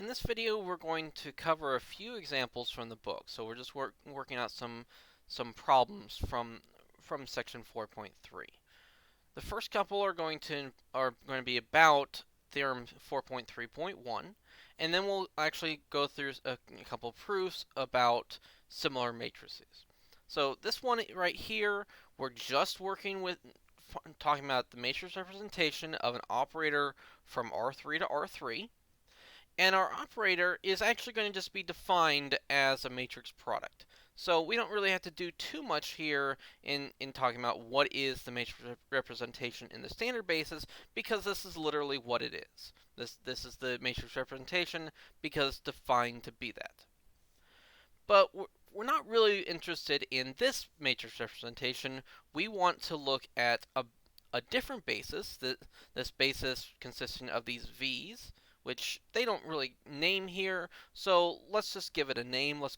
In this video, we're going to cover a few examples from the book. So we're just working out some problems from section 4.3. The first couple are going to be about theorem 4.3.1, and then we'll actually go through a couple of proofs about similar matrices. So this one right here, we're just working with talking about the matrix representation of an operator from R3 to R3. And our operator is actually going to just be defined as a matrix product. So we don't really have to do too much here in talking about what is the matrix representation in the standard basis, because this is literally what it is. This is the matrix representation because defined to be that. But we're not really interested in this matrix representation. We want to look at a different basis, this basis consisting of these V's, which they don't really name here, so let's just give it a name. Let's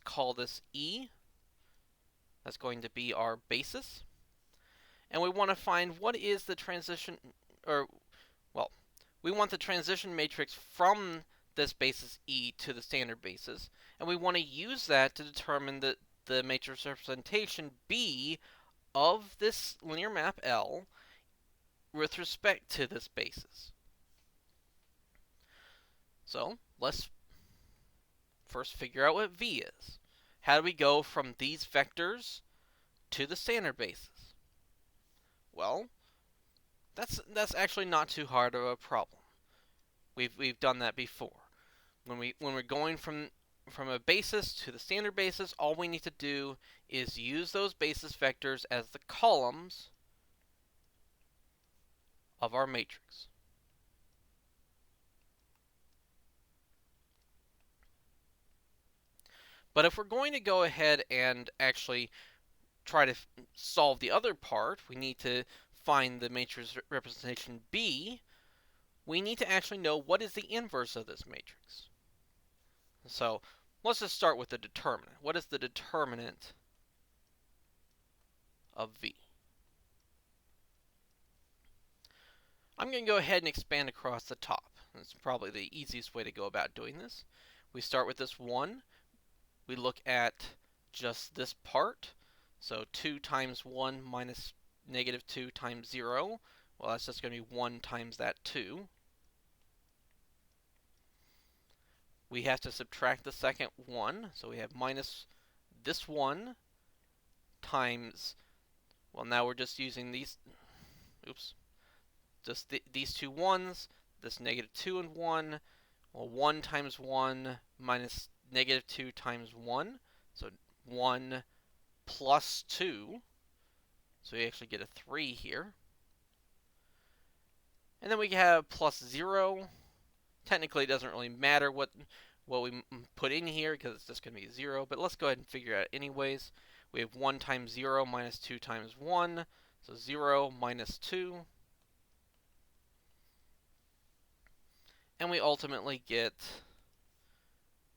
call this E. That's going to be our basis. And we want to find what is the transition, we want the transition matrix from this basis E to the standard basis, and we want to use that to determine the matrix representation B of this linear map L with respect to this basis. So let's first figure out what V is. How do we go from these vectors to the standard basis? Well, that's actually not too hard of a problem. We've done that before. When we're going from a basis to the standard basis, all we need to do is use those basis vectors as the columns of our matrix. But if we're going to go ahead and actually try to solve the other part, we need to find the matrix representation B. We need to actually know what is the inverse of this matrix. So let's just start with the determinant. What is the determinant of V? I'm going to go ahead and expand across the top. That's probably the easiest way to go about doing this. We start with this 1. We look at just this part. So 2 times 1 minus negative 2 times 0. Well, that's just going to be 1 times that 2. We have to subtract the second 1. So we have minus this 1 times, well, now we're just using these, just these two 1s, this negative 2 and 1. Well, 1 times 1 minus negative 2 times 1. So 1 plus 2. So we actually get a 3 here. And then we have plus 0. Technically, it doesn't really matter what we put in here because it's just going to be 0. But let's go ahead and figure it out anyways. We have 1 times 0 minus 2 times 1. So 0 minus 2. And we ultimately get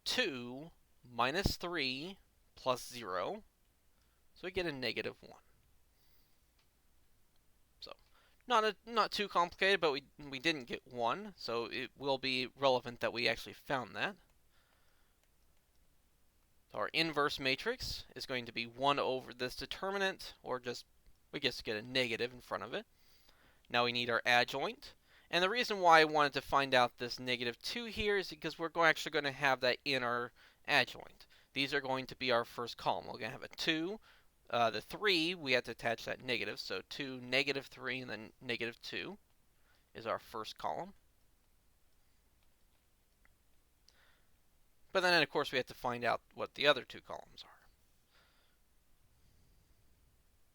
2 minus 3 plus 0. So we get a negative 1. So not too complicated, but we didn't get 1, so it will be relevant that we actually found that. So our inverse matrix is going to be 1 over this determinant, or just, we just get a negative in front of it. Now we need our adjoint. And the reason why I wanted to find out this negative 2 here is because we're actually going to have that in our adjoint. These are going to be our first column. We're going to have a 2. The 3, we have to attach that negative. So 2, negative 3, and then negative 2 is our first column. But then, of course, we have to find out what the other two columns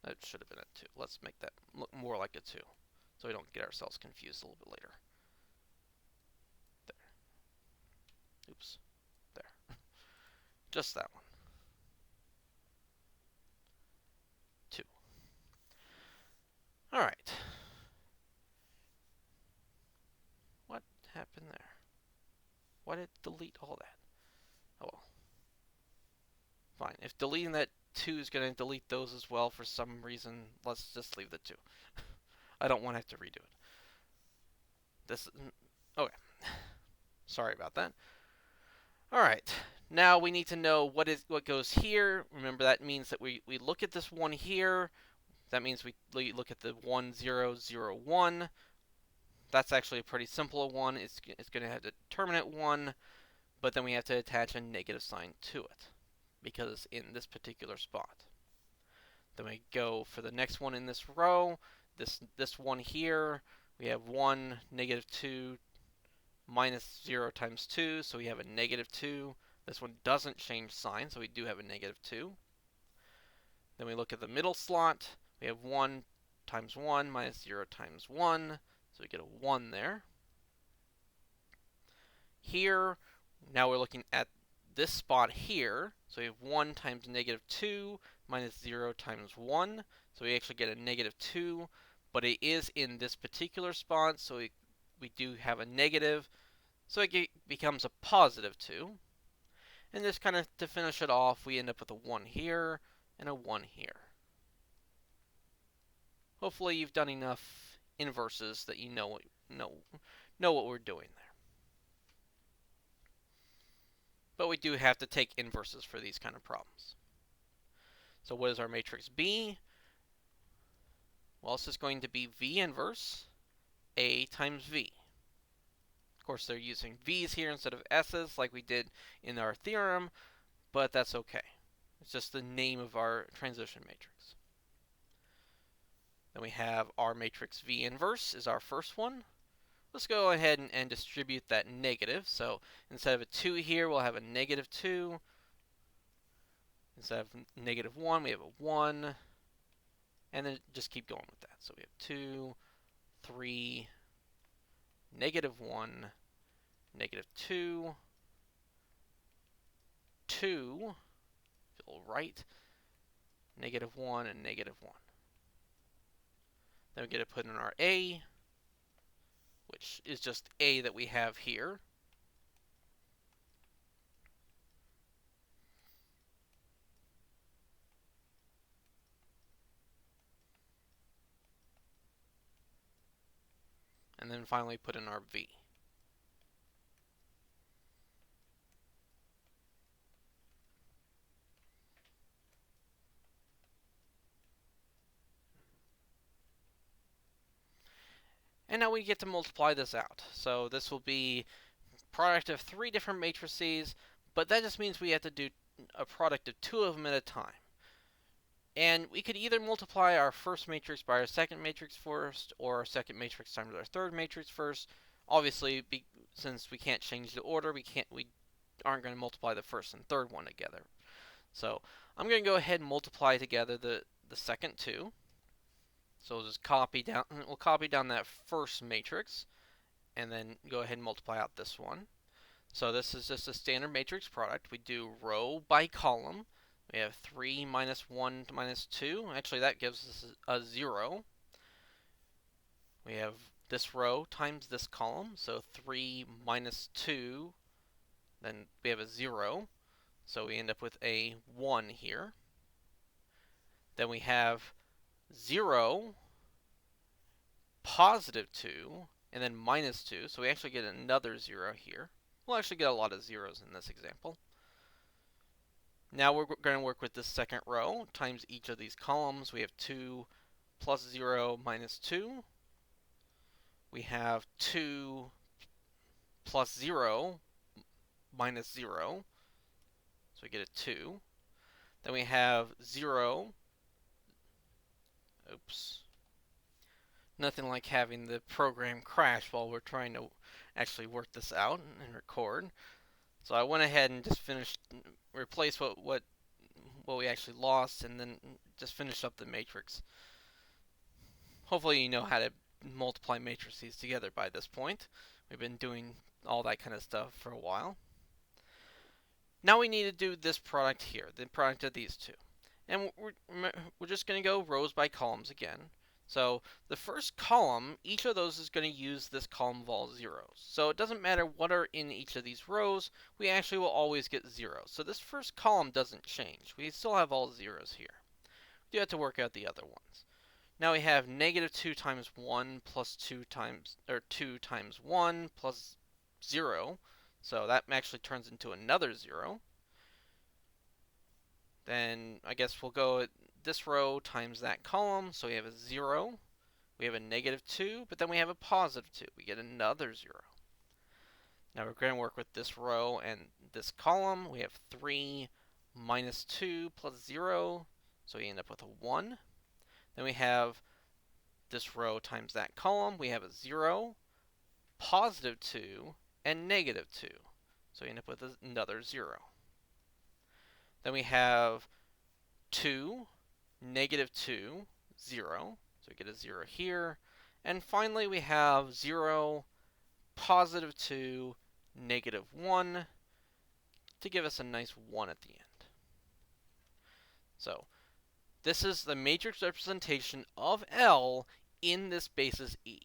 are. That should have been a 2. Let's make that look more like a 2, so we don't get ourselves confused a little bit later. There. Oops. There. Just that one. 2. All right. What happened there? Why did it delete all that? Oh well. Fine. If deleting that 2 is going to delete those as well for some reason, let's just leave the 2. I don't want to have to redo it. Okay. Sorry about that. Alright, now we need to know what goes here. Remember, that means that we look at this one here. That means we look at the 1, 0, 0, 1. That's actually a pretty simple one. It's going to have the determinant 1, but then we have to attach a negative sign to it because it's in this particular spot. Then we go for the next one in this row. This one here, we have 1, negative 2, minus 0 times 2, so we have a negative 2. This one doesn't change sign, so we do have a negative 2. Then we look at the middle slot. We have 1 times 1 minus 0 times 1, so we get a 1 there. Here, now we're looking at this spot here. So we have 1 times negative 2 minus 0 times 1. So we actually get a negative 2, but it is in this particular spot, so we do have a negative. So it becomes a positive 2. And just kind of to finish it off, we end up with a 1 here and a 1 here. Hopefully you've done enough inverses that you know what we're doing there. But we do have to take inverses for these kind of problems. So what is our matrix B? Well, it's just going to be V inverse A times V. Of course, they're using V's here instead of S's like we did in our theorem, but that's okay. It's just the name of our transition matrix. Then we have our matrix V inverse is our first one. Let's go ahead and distribute that negative. So instead of a 2 here, we'll have a negative 2. Instead of negative 1, we have a 1. And then just keep going with that. So we have 2, 3, negative 1, negative 2, 2, feel right, negative 1, and negative 1. Then we get to put in our A, which is just A that we have here. And then finally put in our V. And now we get to multiply this out. So this will be product of 3 different matrices, but that just means we have to do a product of 2 of them at a time. And we could either multiply our first matrix by our second matrix first, or our second matrix times our third matrix first. Obviously, since we can't change the order, we aren't going to multiply the first and third one together. So I'm going to go ahead and multiply together the second two. So we'll just copy down that first matrix, and then go ahead and multiply out this one. So this is just a standard matrix product. We do row by column. We have 3 minus 1 minus 2. Actually, that gives us a 0. We have this row times this column. So 3 minus 2, then we have a 0. So we end up with a 1 here. Then we have 0, positive 2, and then minus 2. So we actually get another 0 here. We'll actually get a lot of zeros in this example. Now we're going to work with the second row times each of these columns. We have 2 plus 0 minus 2. We have 2 plus 0 minus 0. So we get a 2. Then we have 0. Oops. Nothing like having the program crash while we're trying to actually work this out and record. So I went ahead and just replaced what we actually lost, and then just finished up the matrix. Hopefully you know how to multiply matrices together by this point. We've been doing all that kind of stuff for a while. Now we need to do this product here, the product of these two. And we're just going to go rows by columns again. So the first column, each of those is going to use this column of all zeros. So it doesn't matter what are in each of these rows, we actually will always get zeros. So this first column doesn't change. We still have all zeros here. We do have to work out the other ones. Now we have negative 2 times 1 plus 2 times 1 plus 0. So that actually turns into another 0. Then I guess we'll go this row times that column. So we have a 0. We have a -2, but then we have a +2. We get another 0. Now we're going to work with this row and this column. We have 3 minus 2 plus 0, so we end up with a 1. Then we have this row times that column. We have a 0, +2, and -2. So we end up with another 0. Then we have 2, -2, 0. So we get a 0 here. And finally we have 0, +2, -1 to give us a nice 1 at the end. So this is the matrix representation of L in this basis E.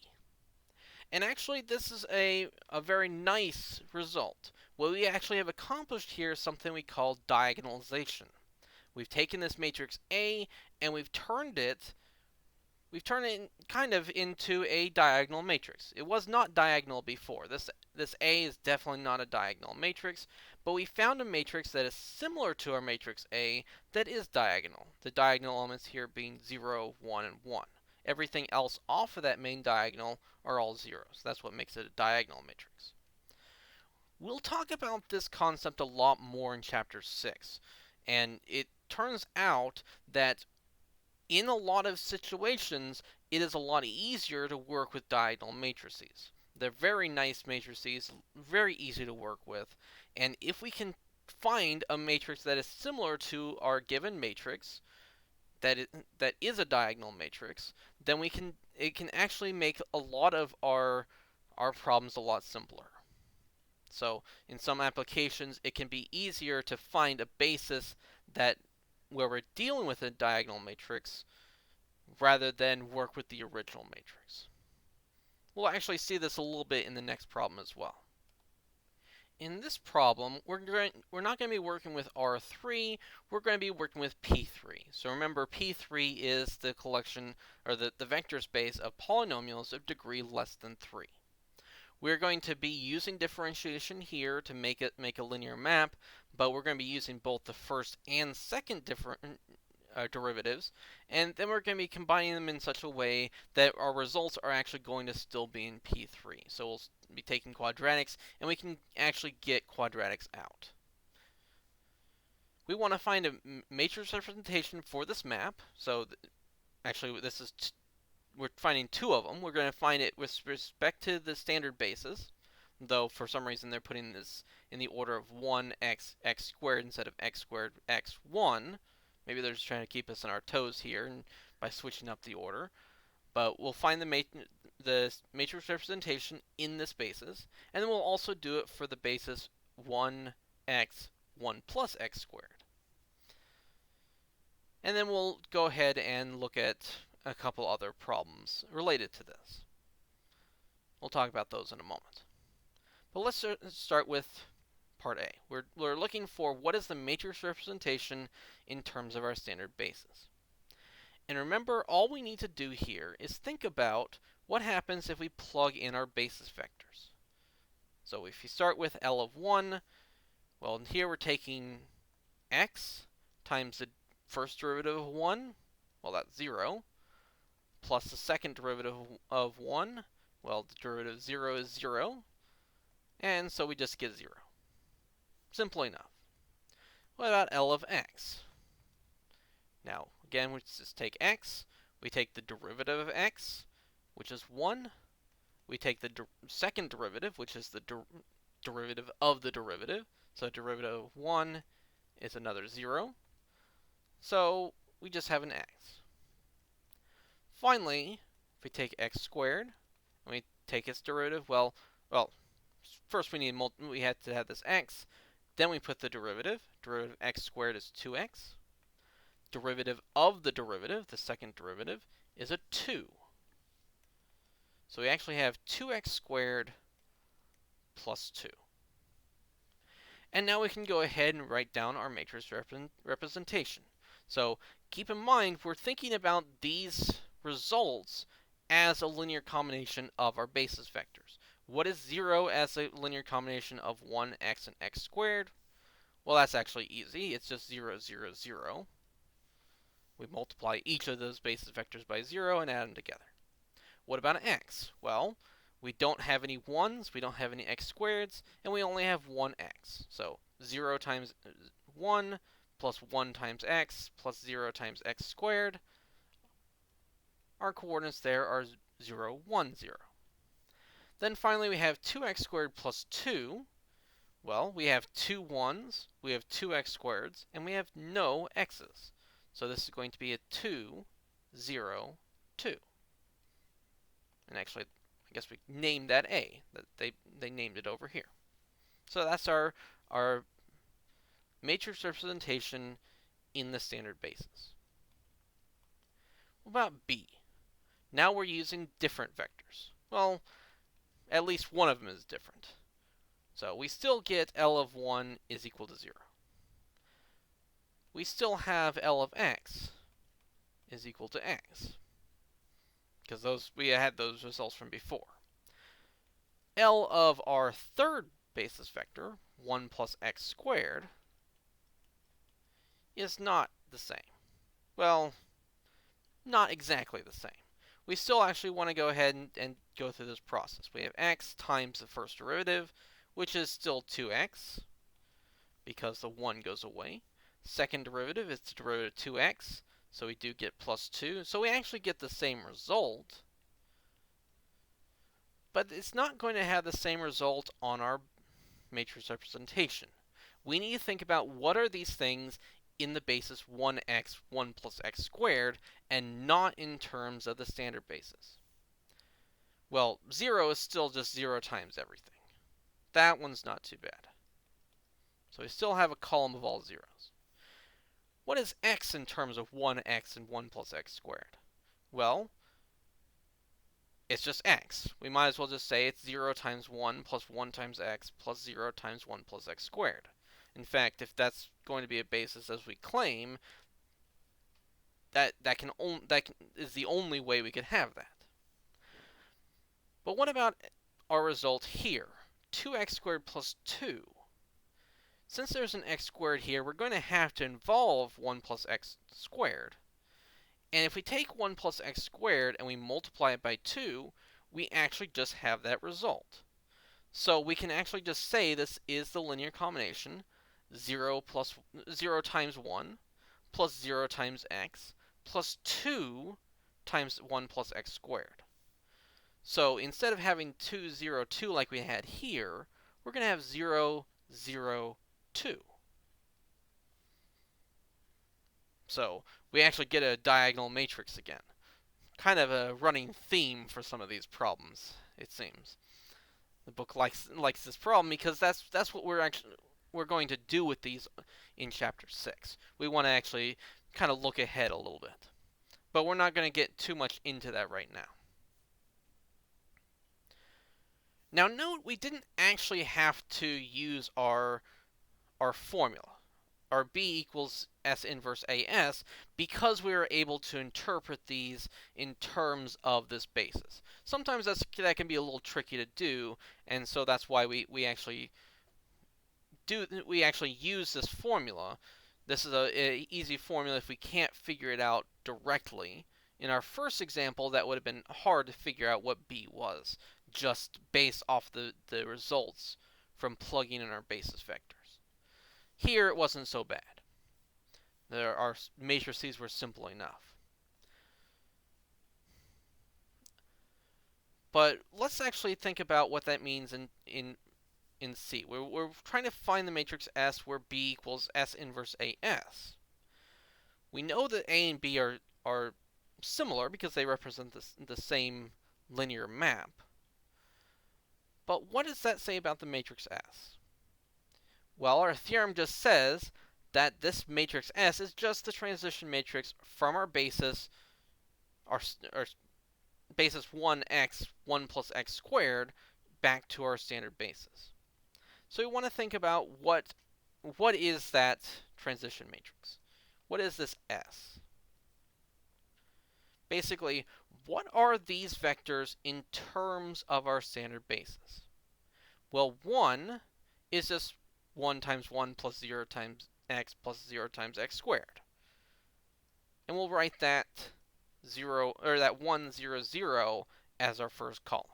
And actually, this is a very nice result. What we actually have accomplished here is something we call diagonalization. We've taken this matrix A and we've turned it kind of into a diagonal matrix. It was not diagonal before. This A is definitely not a diagonal matrix, but we found a matrix that is similar to our matrix A that is diagonal. The diagonal elements here being 0, 1, and 1. Everything else off of that main diagonal are all zeros. That's what makes it a diagonal matrix. We'll talk about this concept a lot more in Chapter 6, and it turns out that in a lot of situations, it is a lot easier to work with diagonal matrices. They're very nice matrices, very easy to work with, and if we can find a matrix that is similar to our given matrix, that is a diagonal matrix, then it can actually make a lot of our problems a lot simpler. So in some applications, it can be easier to find a basis where we're dealing with a diagonal matrix rather than work with the original matrix. We'll actually see this a little bit in the next problem as well. In this problem, we're not going to be working with R3, we're going to be working with P3. So remember, P3 is the collection, or the vector space of polynomials of degree less than 3. We're going to be using differentiation here to make a linear map, but we're going to be using both the first and second derivatives, and then we're going to be combining them in such a way that our results are actually going to still be in P3. So we'll be taking quadratics, and we can actually get quadratics out. We want to find a matrix representation for this map. So actually, we're finding two of them. We're going to find it with respect to the standard basis, though for some reason they're putting this in the order of 1x x squared instead of x squared x1. Maybe they're just trying to keep us on our toes here by switching up the order. But we'll find the matrix representation in this basis, and then we'll also do it for the basis 1x 1 plus x squared. And then we'll go ahead and look at a couple other problems related to this. We'll talk about those in a moment. But let's start with part A. We're looking for what is the matrix representation in terms of our standard basis. And remember, all we need to do here is think about what happens if we plug in our basis vectors. So if you start with L of 1, well, here we're taking x times the first derivative of 1, well, that's 0, plus the second derivative of 1, well, the derivative of 0 is 0, and so we just get 0. Simple enough. What about L of x? Now, again, we just take x, we take the derivative of x, which is 1, we take the second derivative, which is the derivative of the derivative, so derivative of 1 is another 0, so we just have an x. Finally, if we take x squared, and we take its derivative, well, first we had to have this x, then we put the derivative. Derivative of x squared is 2x. Derivative of the derivative, the second derivative, is a 2. So we actually have 2x squared plus 2. And now we can go ahead and write down our matrix representation. So keep in mind, we're thinking about these results as a linear combination of our basis vectors. What is 0 as a linear combination of 1x and x squared? Well, that's actually easy. It's just 0, 0, 0. We multiply each of those basis vectors by 0 and add them together. What about an x? Well, we don't have any 1s, we don't have any x squareds, and we only have one x. So 0 times 1 plus 1 times x plus 0 times x squared. Our coordinates there are 0, 1, 0. Then finally we have 2x squared plus 2. Well, we have two 1s, we have two x squareds, and we have no x's. So this is going to be a 2, 0, 2. And actually, I guess we named that A. They named it over here. So that's our matrix representation in the standard basis. What about B? Now we're using different vectors. Well, at least one of them is different. So we still get L of 1 is equal to 0. We still have L of x is equal to x, because we had those results from before. L of our third basis vector, 1 plus x squared, is not the same. Well, not exactly the same. We still actually want to go ahead and go through this process. We have x times the first derivative, which is still 2x, because the 1 goes away. Second derivative is the derivative of 2x, so we do get plus 2. So we actually get the same result, but it's not going to have the same result on our matrix representation. We need to think about what are these things in the basis 1x, 1 plus x squared, and not in terms of the standard basis. Well, 0 is still just 0 times everything. That one's not too bad. So we still have a column of all zeros. What is x in terms of 1x and 1 plus x squared? Well, it's just x. We might as well just say it's 0 times 1 plus 1 times x plus 0 times 1 plus x squared. In fact, if that's going to be a basis as we claim, that is the only way we could have that. But what about our result here? 2x squared plus 2. Since there's an x squared here, we're going to have to involve 1 plus x squared. And if we take 1 plus x squared and we multiply it by 2, we actually just have that result. So we can actually just say this is the linear combination 0 times 1 plus 0 times x plus 2 times 1 plus x squared. So instead of having 2, 0, 2 like we had here, we're going to have 0, 0, 2. So we actually get a diagonal matrix again. Kind of a running theme for some of these problems, it seems. The book likes this problem because that's what we're going to do with these in chapter 6. We want to actually kind of look ahead a little bit. But we're not going to get too much into that right now. Now note we didn't actually have to use our formula, our B equals S inverse AS, because we were able to interpret these in terms of this basis. Sometimes that can be a little tricky to do, and so that's why we actually use this formula. This is a easy formula if we can't figure it out directly. In our first example, that would have been hard to figure out what B was, just based off the results from plugging in our basis vectors. Here, it wasn't so bad. Our matrices were simple enough. But let's actually think about what that means in C. We're trying to find the matrix S where B equals S inverse AS. We know that A and B are similar because they represent the same linear map. But what does that say about the matrix S? Well, our theorem just says that this matrix S is just the transition matrix from our basis, our basis 1x, 1 plus x squared, back to our standard basis. So we want to think about what is that transition matrix? What is this S? Basically, what are these vectors in terms of our standard basis? Well, 1 is just 1 times 1 plus 0 times x plus 0 times x squared. And we'll write that 1, 0, 0 as our first column.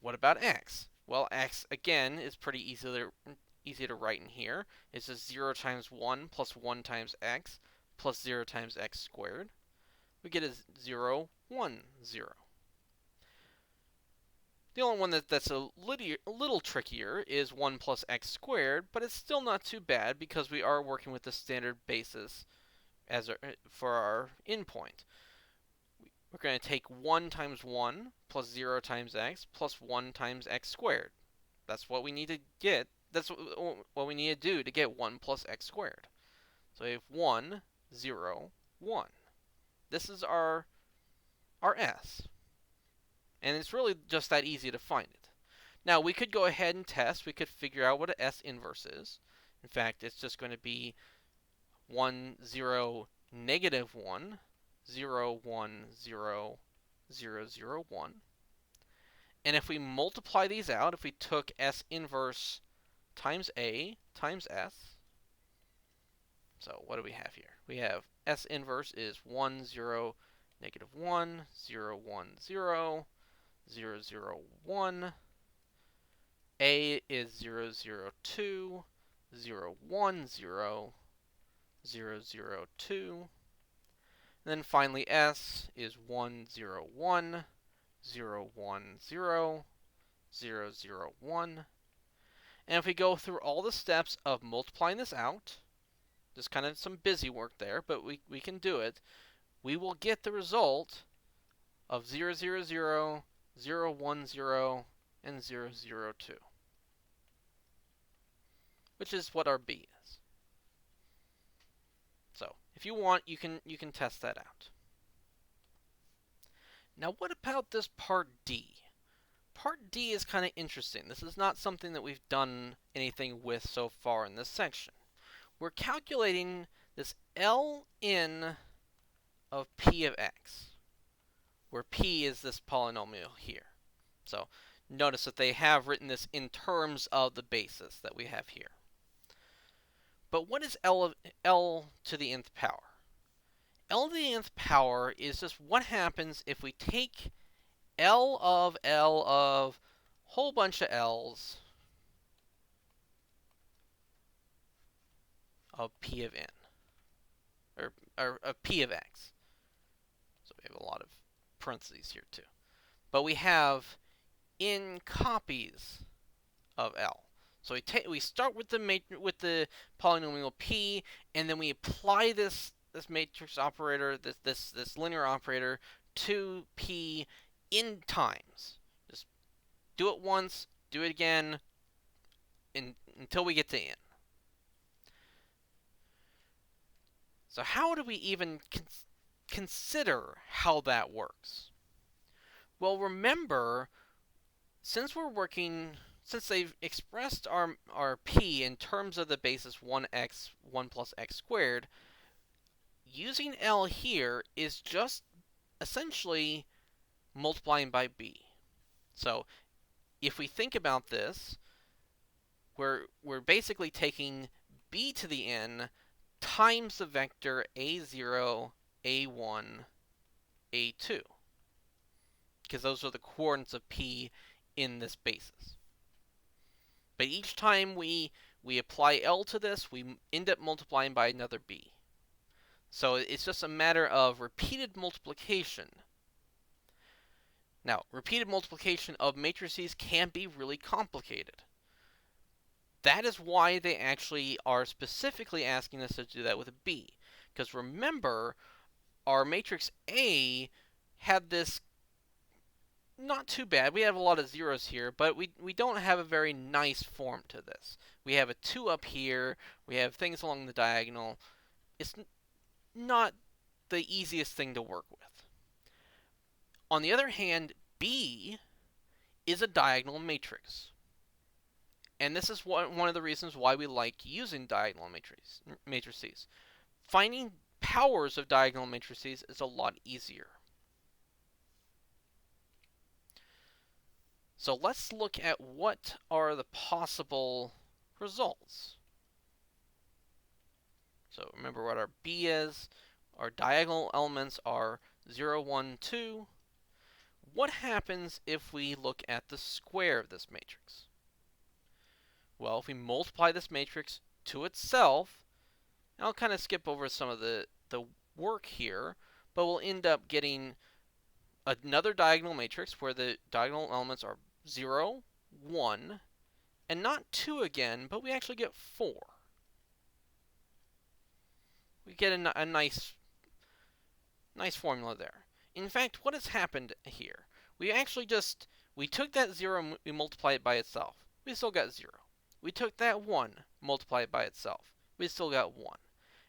What about x? Well, x, again, is pretty easy to write in here. It's just 0 times 1 plus 1 times x plus 0 times x squared. We get a 0, 1, 0. The only one that's a little trickier is 1 plus x squared, but it's still not too bad because we are working with the standard basis for our endpoint. We're going to take 1 times 1 plus 0 times x plus 1 times x squared. That's what we need to get. That's what we need to do to get 1 plus x squared. So we have 1, 0, 1. This is our s. And it's really just that easy to find it. Now, we could go ahead and test. We could figure out what an S inverse is. In fact, it's just going to be 1, 0, negative 1, 0, 1, 0, 0, 0, 1. And if we multiply these out, if we took S inverse times A times S, so what do we have here? We have S inverse is 1, 0, negative 1, 0, 1, 0, 0, 0, 1. A is 0, 0, 2, 0, 1, 0, 0, 0, 2. And then finally S is 1, 0, 1, 0, 1, 0, 0, 0, 1. And if we go through all the steps of multiplying this out, just kind of some busy work there, but we can do it, we will get the result of 0, 0, 0, 0, 1, 0, and 0, 0, 2, which is what our B is. So if you want, you can test that out. Now what about this part D? Part D is kind of interesting. This is not something that we've done anything with so far in this section. We're calculating this Ln of p of x, where p is this polynomial here. So notice that they have written this in terms of the basis that we have here. But what is L to the nth power? L to the nth power is just what happens if we take L of whole bunch of L's of p of n, or of p of x. So we have a lot of parentheses here too. But we have n copies of L. So we start with the polynomial p, and then we apply this matrix operator, this linear operator, to p n times. Just do it once, do it again, until we get to n. So how do we even consider how that works? Well, remember, since they've expressed our p in terms of the basis 1x, 1 plus x squared, using L here is just essentially multiplying by b. So if we think about this, we're basically taking b to the n times the vector a0, a1, a2, because those are the coordinates of p in this basis. But each time we apply L to this, we end up multiplying by another b. So it's just a matter of repeated multiplication. Now, repeated multiplication of matrices can be really complicated. That is why they actually are specifically asking us to do that with a b. Because remember, our matrix A had this not too bad. We have a lot of zeros here, but we don't have a very nice form to this. We have a 2 up here. We have things along the diagonal. It's not the easiest thing to work with. On the other hand, B is a diagonal matrix. And this is one of the reasons why we like using diagonal matrices. Finding powers of diagonal matrices is a lot easier. So let's look at what are the possible results. So remember what our B is. Our diagonal elements are 0, 1, 2. What happens if we look at the square of this matrix? Well, if we multiply this matrix to itself, and I'll kind of skip over some of the work here, but we'll end up getting another diagonal matrix where the diagonal elements are 0, 1, and not 2 again, but we actually get 4. We get a nice formula there. In fact, what has happened here? We actually we took that 0 and we multiplied it by itself. We still got 0. We took that 1, multiplied it by itself. We still got 1.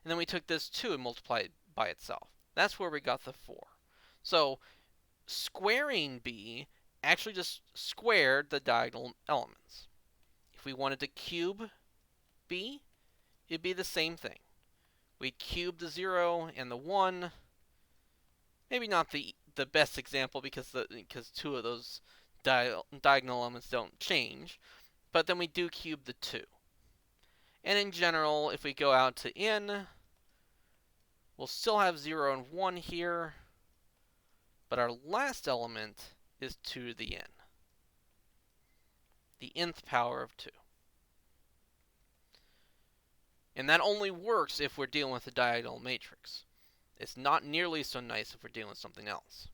And then we took this 2 and multiplied it by itself. That's where we got the 4. So squaring B actually just squared the diagonal elements. If we wanted to cube B, it'd be the same thing. We'd cube the 0 and the 1. Maybe not the best example because two of those diagonal elements don't change, but then we do cube the 2. And in general, if we go out to n, we'll still have 0 and 1 here, but our last element is 2 to the n, the nth power of 2. And that only works if we're dealing with a diagonal matrix. It's not nearly so nice if we're dealing with something else.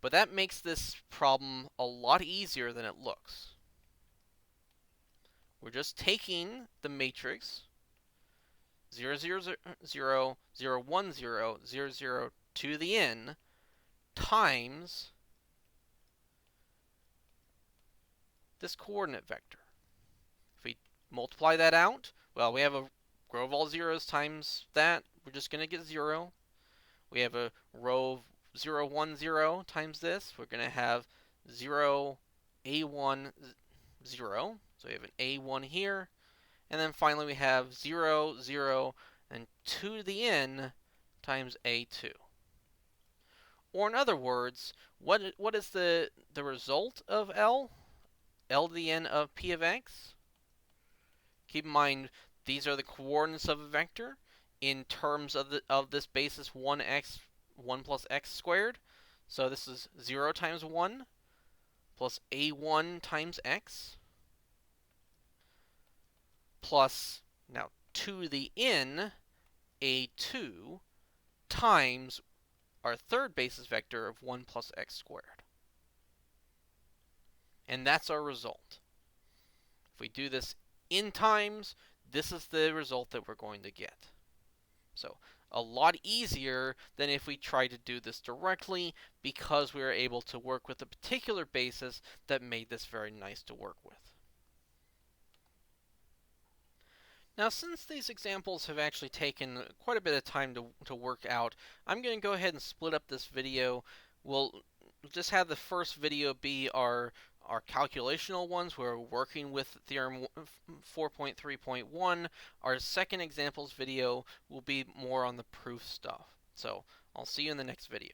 But that makes this problem a lot easier than it looks. We're just taking the matrix 0, 0, 0, 0, 0, 1, 0, 0, 0 to the n times this coordinate vector. If we multiply that out, well, we have a row of all zeros times that. We're just going to get 0. We have a row of 0, 1, 0 times this. We're going to have 0, A1, 0. So we have an A1 here. And then finally we have 0, 0, and 2 to the n times A2. Or in other words, what is the result of L? L to the n of P of x? Keep in mind, these are the coordinates of a vector in terms of this basis 1 plus x squared. So this is 0 times 1 plus a1 times x plus, now 2 to the n, a2 times our third basis vector of 1 plus x squared. And that's our result. If we do this n times, this is the result that we're going to get. So a lot easier than if we tried to do this directly, because we were able to work with a particular basis that made this very nice to work with. Now, since these examples have actually taken quite a bit of time to work out, I'm going to go ahead and split up this video. We'll just have the first video be our calculational ones, where we're working with theorem 4.3.1. Our second examples video will be more on the proof stuff. So I'll see you in the next video.